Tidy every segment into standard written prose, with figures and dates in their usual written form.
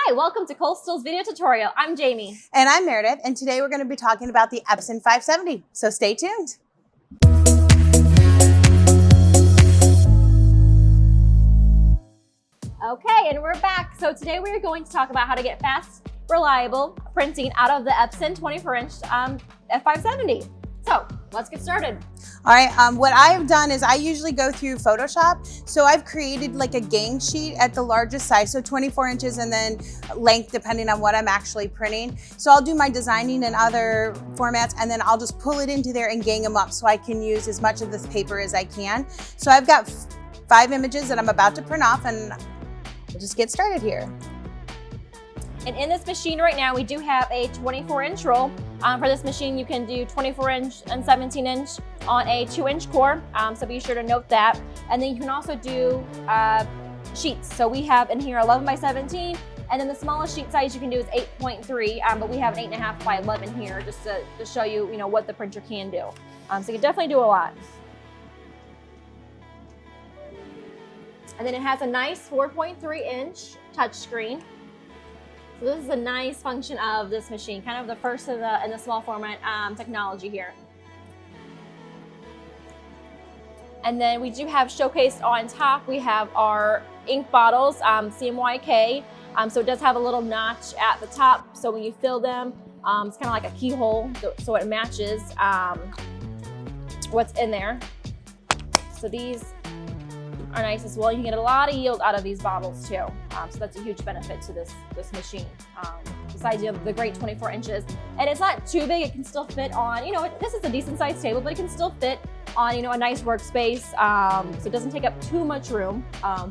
Hi, welcome to Coastal's video tutorial. I'm Jamie. And I'm Meredith, and today we're going to be talking about the Epson 570, so stay tuned. Okay, and we're back. So today we're going to talk about how to get fast, reliable printing out of the Epson 24-inch F570. So let's get started. All right, what I've done is I usually go through Photoshop. So I've created like a gang sheet at the largest size, so 24 inches and then length depending on what I'm actually printing. So I'll do my designing in other formats and then I'll just pull it into there and gang them up so I can use as much of this paper as I can. So I've got 5 images that I'm about to print off and we'll just get started here. And in this machine right now, we do have a 24-inch roll. For this machine, you can do 24-inch and 17-inch on a 2-inch core, so be sure to note that. And then you can also do sheets. So we have in here 11 by 17, and then the smallest sheet size you can do is 8.3, but we have an 8.5 by 11 here just to show you, what the printer can do. So you can definitely do a lot. And then it has a nice 4.3-inch touchscreen. So this is a nice function of this machine, kind of the first in the small format technology here. And then we do have showcased on top, we have our ink bottles, CMYK. So it does have a little notch at the top. So when you fill them, it's kind of like a keyhole, so it matches what's in there. So these are nice as well. You can get a lot of yield out of these bottles too. So that's a huge benefit to this machine. Besides you have the great 24 inches. And it's not too big, it can still fit on, this is a decent sized table, but it can still fit on, a nice workspace. So it doesn't take up too much room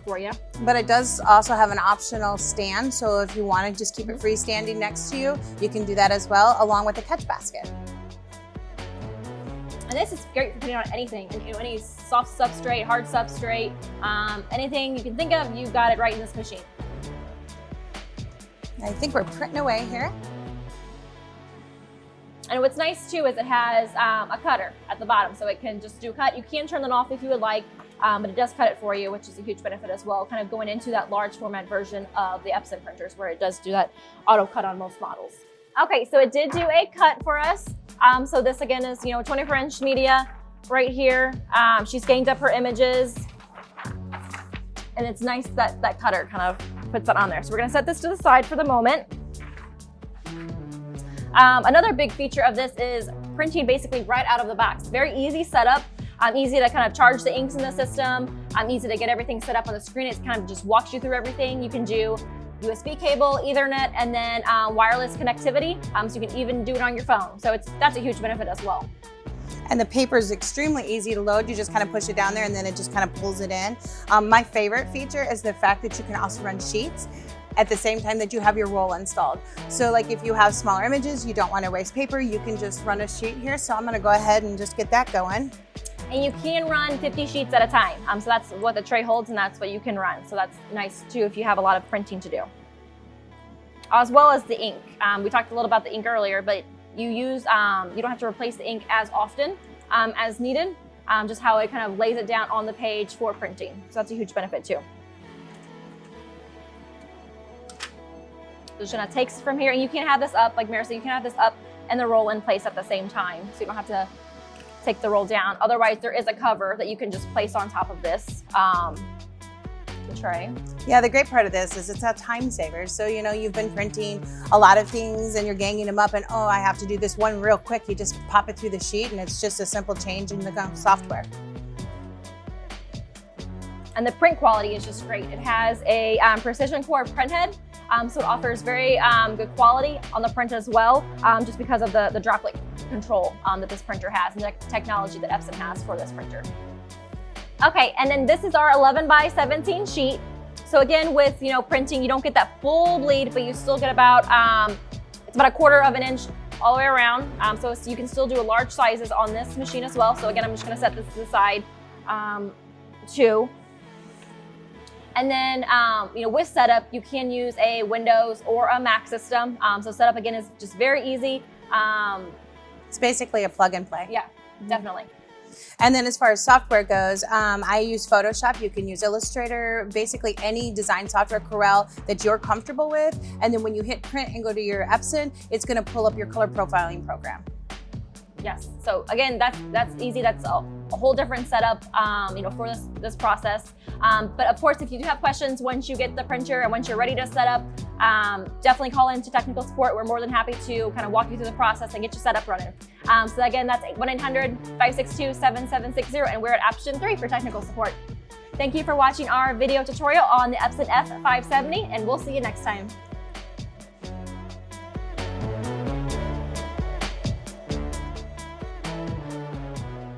for you. But it does also have an optional stand. So if you want to just keep it freestanding next to you, you can do that as well, along with a catch basket. And this is great for putting on anything, any soft substrate, hard substrate, anything you can think of, you've got it right in this machine. I think we're printing away here. And what's nice too is it has a cutter at the bottom, so it can just do cut. You can turn that off if you would like, but it does cut it for you, which is a huge benefit as well, kind of going into that large format version of the Epson printers where it does do that auto cut on most models. Okay, so it did do a cut for us. So this again is, 24-inch media right here. She's ganged up her images. And it's nice that that cutter kind of puts that on there. So we're gonna set this to the side for the moment. Another big feature of this is printing basically right out of the box. Very easy setup. Easy to kind of charge the inks in the system. Easy to get everything set up on the screen. It kind of just walks you through everything. You can do USB cable, Ethernet, and then wireless connectivity. So you can even do it on your phone. So that's a huge benefit as well. And the paper is extremely easy to load. You just kind of push it down there and then it just kind of pulls it in. My favorite feature is the fact that you can also run sheets at the same time that you have your roll installed. So like if you have smaller images, you don't want to waste paper, you can just run a sheet here. So I'm gonna go ahead and just get that going. And you can run 50 sheets at a time. So that's what the tray holds and that's what you can run. So that's nice too if you have a lot of printing to do. As well as the ink. We talked a little about the ink earlier, but you don't have to replace the ink as often as needed, just how it kind of lays it down on the page for printing. So that's a huge benefit too. Just gonna take it from here, and you can have this up, like Mary said, you can have this up and the roll in place at the same time. So you don't have to take the roll down. Otherwise, there is a cover that you can just place on top of this the tray. Yeah, the great part of this is it's a time saver. So, you've been printing a lot of things and you're ganging them up and, oh, I have to do this one real quick. You just pop it through the sheet and it's just a simple change in the software. And the print quality is just great. It has a precision core print head. So it offers very good quality on the print as well, just because of the droplet control that this printer has and the technology that Epson has for this printer. Okay, and then this is our 11 by 17 sheet. So again, with printing, you don't get that full bleed, but you still get about, it's about 1/4 of an inch all the way around. So you can still do large sizes on this machine as well. So again, I'm just gonna set this to the side too. And then, with setup, you can use a Windows or a Mac system. So setup again is just very easy. It's basically a plug and play. Yeah, definitely. And then as far as software goes, I use Photoshop. You can use Illustrator, basically any design software, Corel, that you're comfortable with. And then when you hit print and go to your Epson, it's gonna pull up your color profiling program. Yes, so again, that's easy. That's a whole different setup, for this process. But of course, if you do have questions once you get the printer and once you're ready to set up, definitely call into technical support. We're more than happy to kind of walk you through the process and get you set up running. So again, that's 1-800-562-7760, and we're at option 3 for technical support. Thank you for watching our video tutorial on the Epson F570, and we'll see you next time.